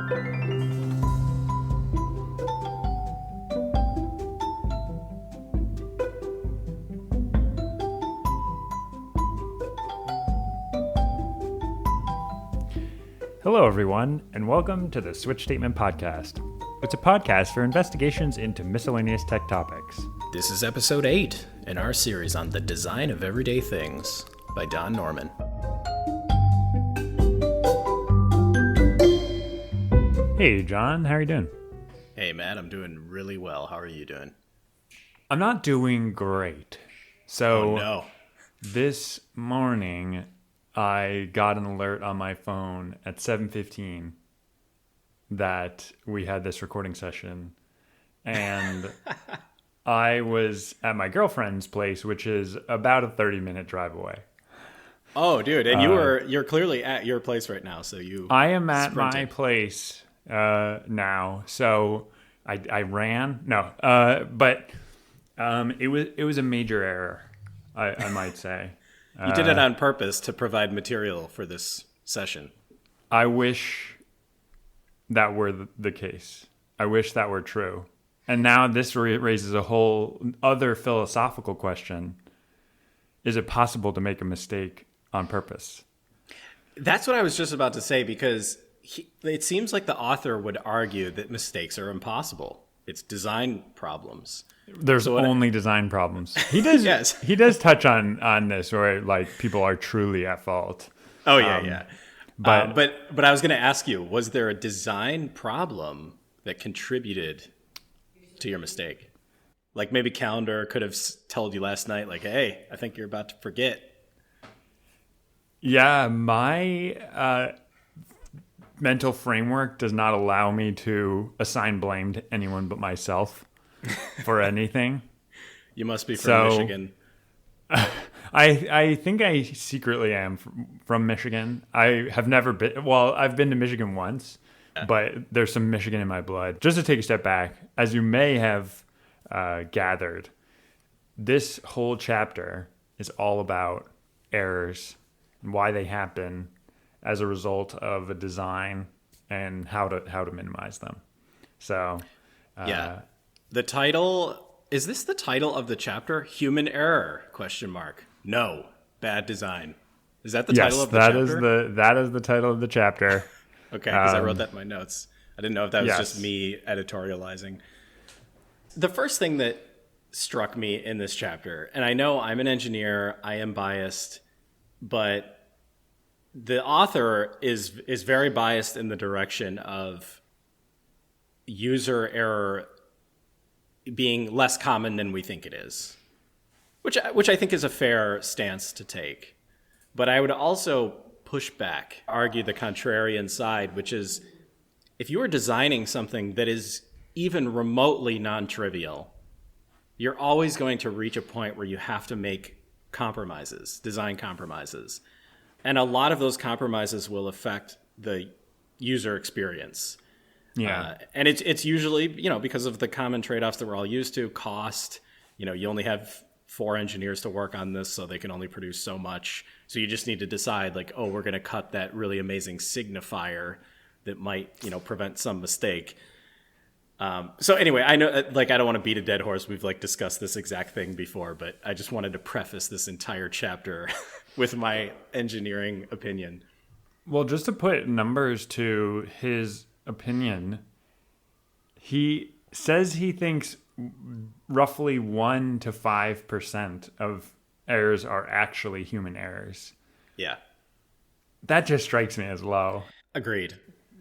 Hello, everyone, and welcome to the Switch Statement Podcast. It's a podcast for investigations into miscellaneous tech topics. This is episode 8 in our series on the design of everyday things by Don Norman. Hey, John, how are you doing? Hey, Matt, I'm doing really well. How are you doing? I'm not doing great. So, Oh, no. This morning, I got an alert on my phone at 7:15 that we had this recording session, and I was at my girlfriend's place, which is about a 30-minute drive away. Oh, dude, and you're clearly at your place right now, so you I am at sprinted. my place now, so I ran. No, but it was a major error, I might say. You did it on purpose to provide material for this session. I wish that were the case. I wish that were true. And now this raises a whole other philosophical question. Is it possible to make a mistake on purpose? That's what I was just about to say, because it seems like the author would argue that mistakes are impossible. It's design problems. There's only design problems. He does. Yes. He does touch on this, where like people are truly at fault. Oh yeah, yeah. But But I was going to ask you: was there a design problem that contributed to your mistake? Like maybe Calendar could have told you last night, like, "Hey, I think you're about to forget." yeah, my mental framework does not allow me to assign blame to anyone but myself for anything. You must be from Michigan. I think I secretly am from Michigan. I have never been. Well, I've been to Michigan once, but there's some Michigan in my blood. Just to take a step back, as you may have gathered, this whole chapter is all about errors and why they happen as a result of a design and how to minimize them. So, Yeah. The title, is this the title of the chapter? Human error? ? No, bad design. Is that the title of the chapter? That is the title of the chapter. Okay, because I wrote that in my notes. I didn't know if that was Yes. just me editorializing. The first thing that struck me in this chapter, and I know I'm an engineer, I am biased, but the author is very biased in the direction of user error being less common than we think it is, which I think is a fair stance to take. But I would also push back, argue the contrarian side, which is if you are designing something that is even remotely non-trivial, you're always going to reach a point where you have to make compromises, design compromises. And a lot of those compromises will affect the user experience. Yeah. And it's usually, because of the common trade-offs that we're all used to, cost, you only have 4 engineers to work on this, so they can only produce so much. So you just need to decide, like, oh, we're going to cut that really amazing signifier that might, prevent some mistake. So anyway, I know, like, I don't want to beat a dead horse. We've discussed this exact thing before, but I just wanted to preface this entire chapter with my engineering opinion. Well, just to put numbers to his opinion, he says he thinks roughly 1 to 5% of errors are actually human errors. Yeah. That just strikes me as low. Agreed.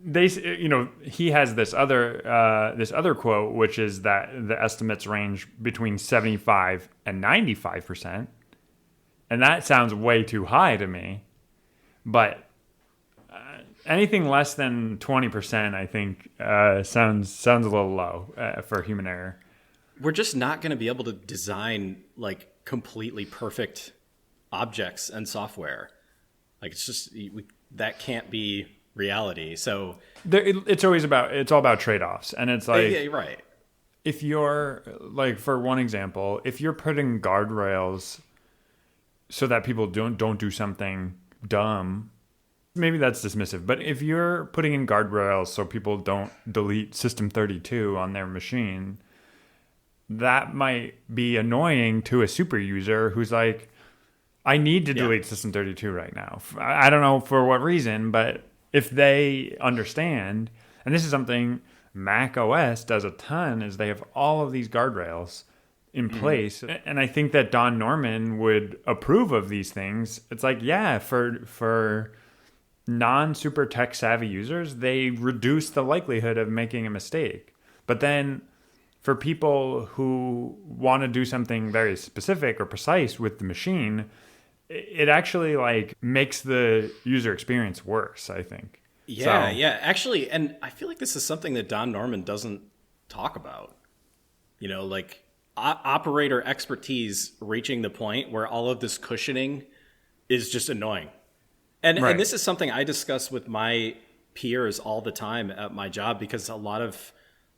He has this other quote, which is that the estimates range between 75 and 95%. And that sounds way too high to me. But anything less than 20%, I think, sounds a little low for human error. We're just not going to be able to design completely perfect objects and software. It's just that can't be reality. So it's all about trade-offs, and it's like, yeah, right. If you're for one example, if you're putting guardrails so that people don't do something dumb, maybe that's dismissive, but if you're putting in guardrails so people don't delete System 32 on their machine, that might be annoying to a super user who's like, I need to delete System 32 right now. I don't know for what reason, but if they understand, and this is something Mac OS does a ton, is they have all of these guardrails in place. And I think that Don Norman would approve of these things. It's like, yeah, for non-super tech savvy users, they reduce the likelihood of making a mistake. But then for people who want to do something very specific or precise with the machine, it actually like makes the user experience worse, I think. Yeah, actually, and I feel like this is something that Don Norman doesn't talk about. You know, like operator expertise reaching the point where all of this cushioning is just annoying. And this is something I discuss with my peers all the time at my job, because a lot of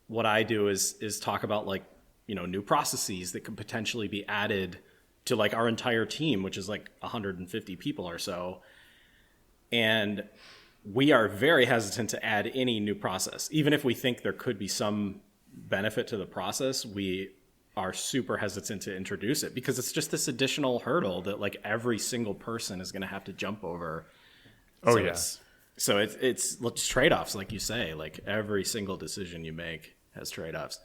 what I do is talk about like, you know, new processes that could potentially be added to like our entire team, which is like 150 people or so. And we are very hesitant to add any new process. Even if we think there could be some benefit to the process, we are super hesitant to introduce it because it's just this additional hurdle that like every single person is going to have to jump over. Oh, So it's trade-offs, like you say. Like every single decision you make has trade-offs.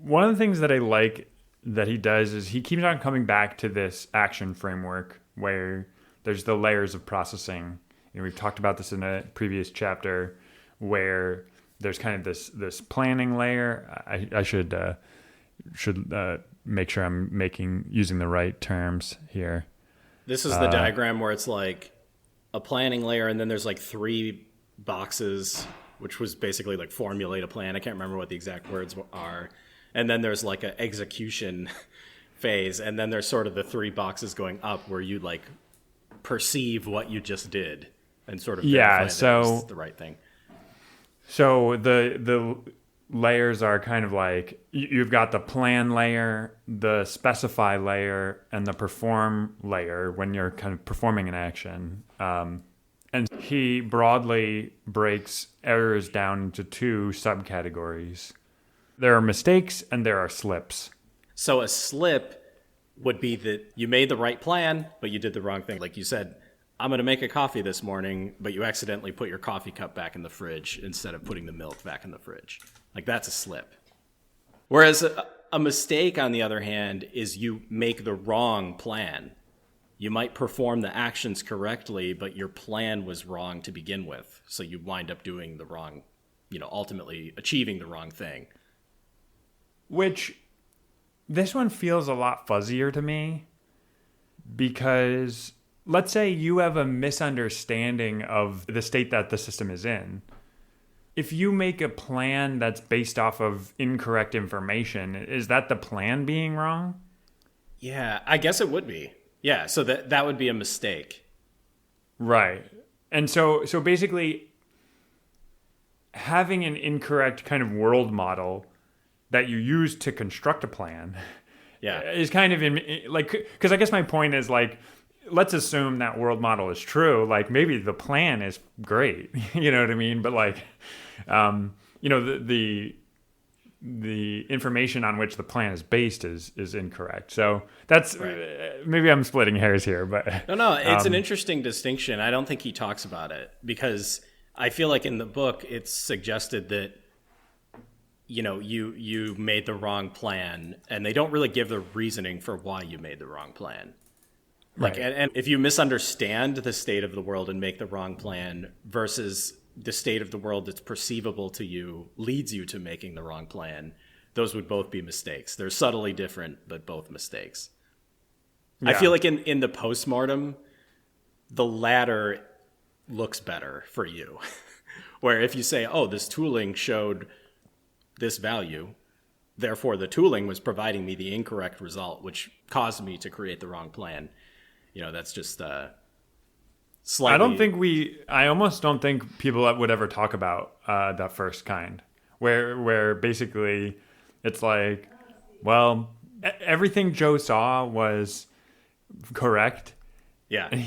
One of the things that I like that he does is he keeps on coming back to this action framework where there's the layers of processing. You know, we've talked about this in a previous chapter where there's kind of this planning layer. I should make sure I'm using the right terms here. This is the diagram where it's like a planning layer, and then there's like 3 boxes, which was basically like formulate a plan. I can't remember what the exact words are. And then there's like an execution phase, and then there's sort of the 3 boxes going up where you like perceive what you just did and sort of verify that it was the right thing. So the layers are kind of like you've got the plan layer, the specify layer, and the perform layer when you're kind of performing an action. And he broadly breaks errors down into 2 subcategories. There are mistakes and there are slips. So a slip would be that you made the right plan, but you did the wrong thing. Like you said, I'm going to make a coffee this morning, but you accidentally put your coffee cup back in the fridge instead of putting the milk back in the fridge. Like that's a slip. Whereas a mistake, on the other hand, is you make the wrong plan. You might perform the actions correctly, but your plan was wrong to begin with. So you wind up doing the wrong, you know, ultimately achieving the wrong thing. Which this one feels a lot fuzzier to me because let's say you have a misunderstanding of the state that the system is in. If you make a plan that's based off of incorrect information, is that the plan being wrong? Yeah, I guess it would be. Yeah, so that would be a mistake. Right. And so basically having an incorrect kind of world model that you use to construct a plan is kind of like, because I guess my point is like, let's assume that world model is true. Like maybe the plan is great, you know what I mean? But like, you know, the information on which the plan is based is incorrect. So that's maybe I'm splitting hairs here, but no, it's an interesting distinction. I don't think he talks about it because I feel like in the book it's suggested that, you know, you made the wrong plan, and they don't really give the reasoning for why you made the wrong plan. Like, and if you misunderstand the state of the world and make the wrong plan versus the state of the world that's perceivable to you leads you to making the wrong plan, those would both be mistakes. They're subtly different, but both mistakes. Yeah. I feel like in the postmortem, the latter looks better for you. Where if you say, oh, this tooling showed this value, therefore the tooling was providing me the incorrect result, which caused me to create the wrong plan. You know, that's just slightly... I almost don't think people would ever talk about that first kind, where basically it's like, well, everything Joe saw was correct. Yeah. And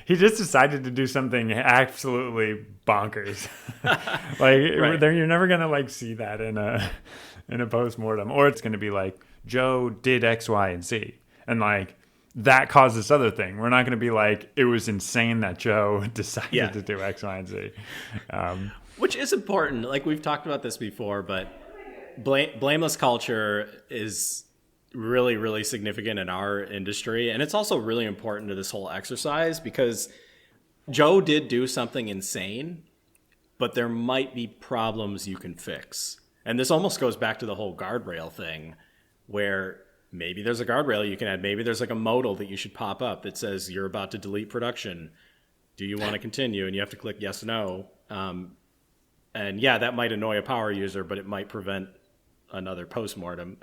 he just decided to do something absolutely bonkers. Like Right. you're never gonna like see that in a postmortem, or it's gonna be like Joe did X, Y, and Z, and like that caused this other thing. We're not gonna be like it was insane that Joe decided Yeah. to do X, Y, and Z. Which is important. Like we've talked about this before, but blameless culture is really, really significant in our industry. And it's also really important to this whole exercise because Joe did do something insane, but there might be problems you can fix. And this almost goes back to the whole guardrail thing where maybe there's a guardrail you can add. Maybe there's like a modal that you should pop up that says you're about to delete production. Do you want to continue? And you have to click yes, no. And yeah, that might annoy a power user, but it might prevent another postmortem.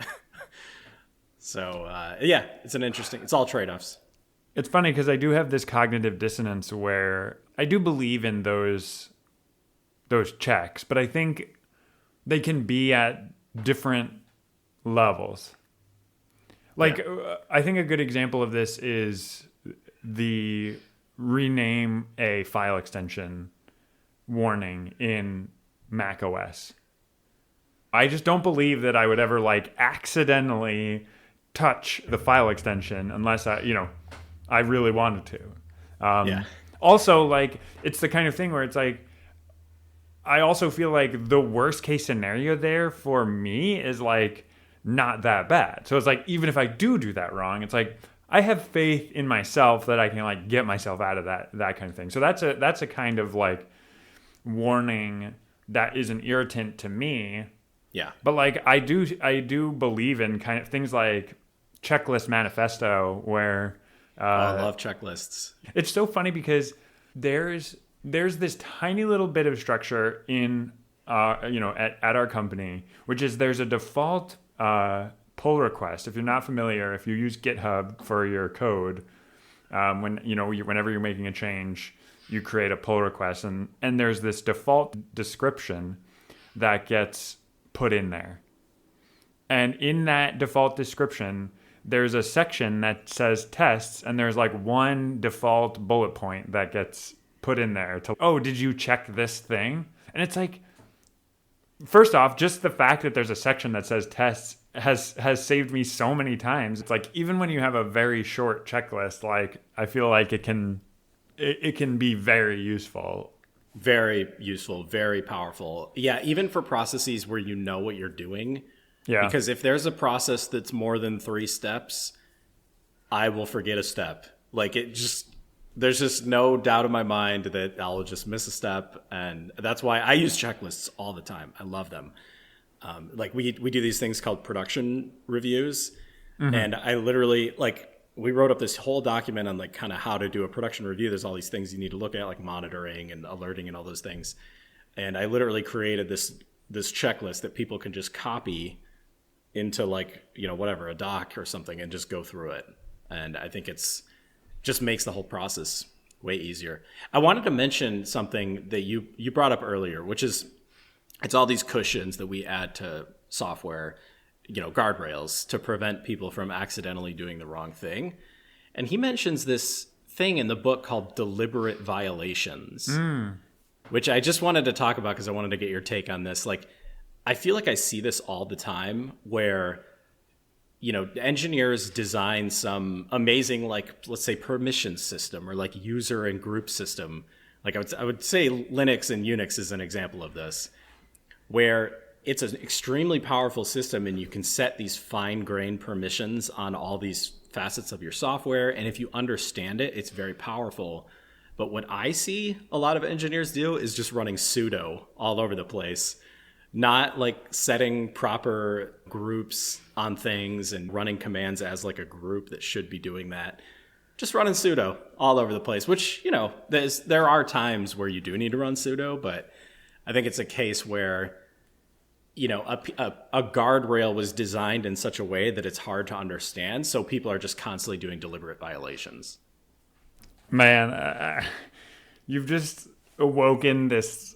So yeah, it's all trade-offs. It's funny because I do have this cognitive dissonance where I do believe in those checks, but I think they can be at different levels. Like, I think a good example of this is the rename a file extension warning in Mac OS. I just don't believe that I would ever like accidentally touch the file extension unless I really wanted to. Yeah. Also, like, it's the kind of thing where it's like, I also feel like the worst case scenario there for me is like not that bad. So it's like, even if I do that wrong, it's like, I have faith in myself that I can like get myself out of that kind of thing. So that's a kind of like warning that is an irritant to me. Yeah. But like I do believe in kind of things like checklist manifesto where I love checklists. it's so funny because there's this tiny little bit of structure in at our company, which is there's a default pull request. If you're not familiar, if you use GitHub for your code, whenever you're making a change, you create a pull request, and there's this default description that gets put in there. And in that default description, there's a section that says tests, and there's like one default bullet point that gets put in there to, oh, did you check this thing? And it's like, first off, just the fact that there's a section that says tests has saved me so many times. It's like, even when you have a very short checklist, like I feel like it can be very useful. Very useful, very powerful. Yeah, even for processes where you know what you're doing. Yeah. Because if there's a process that's more than 3 steps, I will forget a step. Like there's just no doubt in my mind that I'll just miss a step. And that's why I use checklists all the time. I love them. Like we do these things called production reviews. Mm-hmm. And I literally we wrote up this whole document on like kind of how to do a production review. There's all these things you need to look at, like monitoring and alerting and all those things. And I literally created this checklist that people can just copy into whatever, a doc or something, and just go through it. And I think just makes the whole process way easier. I wanted to mention something that you brought up earlier, which is it's all these cushions that we add to software, guardrails to prevent people from accidentally doing the wrong thing. And he mentions this thing in the book called deliberate violations, which I just wanted to talk about because I wanted to get your take on this. Like, I feel like I see this all the time where, engineers design some amazing, like, let's say permission system or like user and group system. Like I would say Linux and Unix is an example of this, where it's an extremely powerful system and you can set these fine-grained permissions on all these facets of your software. And if you understand it, it's very powerful. But what I see a lot of engineers do is just running sudo all over the place, not like setting proper groups on things and running commands as like a group that should be doing that. Just running sudo all over the place, which, there are times where you do need to run sudo, but I think it's a case where, a guardrail was designed in such a way that it's hard to understand. So people are just constantly doing deliberate violations. Man, you've just awoken this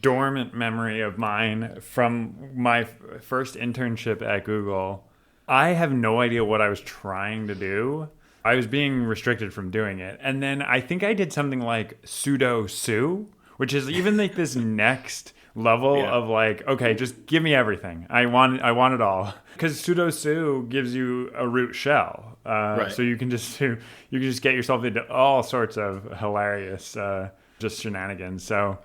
dormant memory of mine from my first internship at Google. I have no idea what I was trying to do, I was being restricted from doing it. And then I think I did something like sudo su, which is even like this next level of like, okay, just give me everything. I want it all. Because sudo su gives you a root shell. So you can just get yourself into all sorts of hilarious just shenanigans. So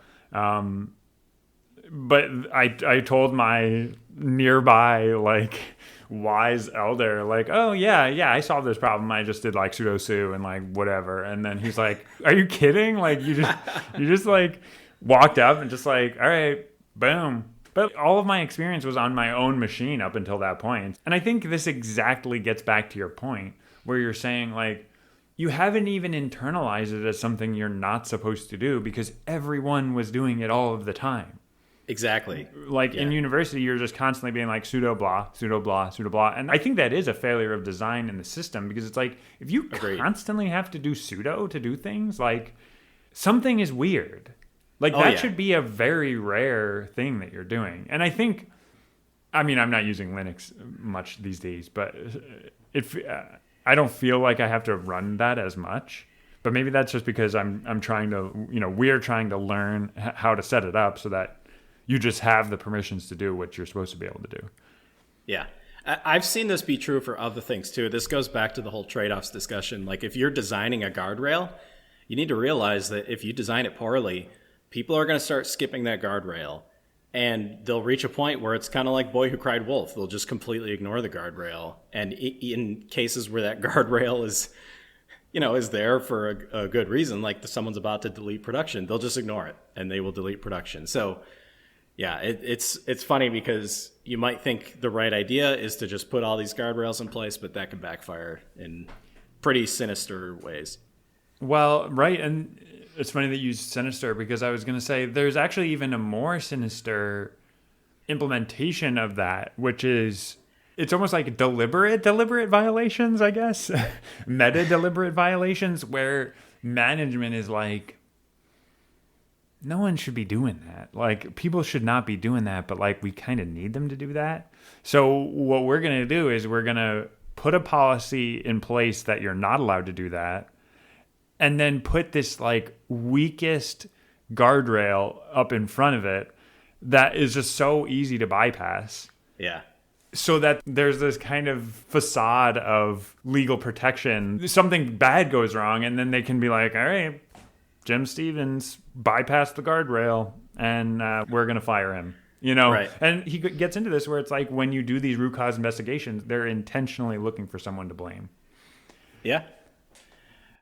but I told my nearby like wise elder like, oh yeah, I solved this problem. I just did like sudo su and like whatever. And then he's like, are you kidding? Like you just like walked up and just like, all right, boom. But all of my experience was on my own machine up until that point. And I think this exactly gets back to your point where you're saying like, you haven't even internalized it as something you're not supposed to do because everyone was doing it all of the time. Exactly. Like in university, you're just constantly being like sudo blah, sudo blah, sudo blah. And I think that is a failure of design in the system because it's like, if you constantly have to do sudo to do things, like something is weird. Like that should be a very rare thing that you're doing. And I think, I mean, I'm not using Linux much these days, but I don't feel like I have to run that as much. But maybe that's just because I'm trying to, we're trying to learn how to set it up so that you just have the permissions to do what you're supposed to be able to do. Yeah. I've seen this be true for other things too. This goes back to the whole trade-offs discussion. Like if you're designing a guardrail, you need to realize that if you design it poorly, people are going to start skipping that guardrail. And they'll reach a point where it's kind of like Boy Who Cried Wolf. They'll just completely ignore the guardrail. And in cases where that guardrail is there for a good reason, like someone's about to delete production, they'll just ignore it and they will delete production. So yeah, it's funny because you might think the right idea is to just put all these guardrails in place, but that can backfire in pretty sinister ways. Well, right. And it's funny that you used sinister because I was going to say there's actually even a more sinister implementation of that, which is it's almost like deliberate violations, I guess. Meta deliberate violations where management is like, no one should be doing that. Like people should not be doing that, but like we kind of need them to do that. So what we're going to do is we're going to put a policy in place that you're not allowed to do that. And then put this like weakest guardrail up in front of it that is just so easy to bypass. Yeah. So that there's this kind of facade of legal protection. Something bad goes wrong, and then they can be like, all right, Jim Stevens bypassed the guardrail, and we're going to fire him. Right. And he gets into this where it's like when you do these root cause investigations, they're intentionally looking for someone to blame. Yeah.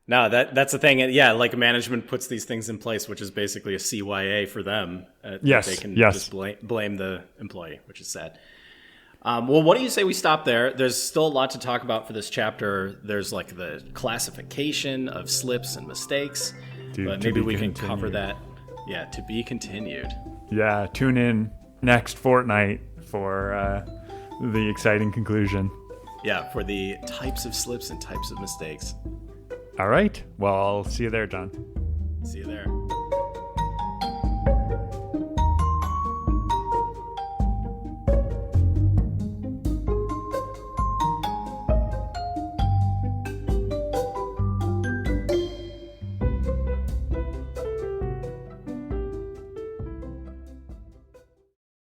No, that's the thing. Yeah, like management puts these things in place, which is basically a CYA for them. Yes, they can yes. just blame the employee, which is sad. Well, what do you say we stop there? There's still a lot to talk about for this chapter. There's like the classification of slips and mistakes, but maybe we can cover that. Yeah, to be continued. Yeah, tune in next fortnight for the exciting conclusion. Yeah, for the types of slips and types of mistakes. All right. Well, I'll see you there, John. See you there.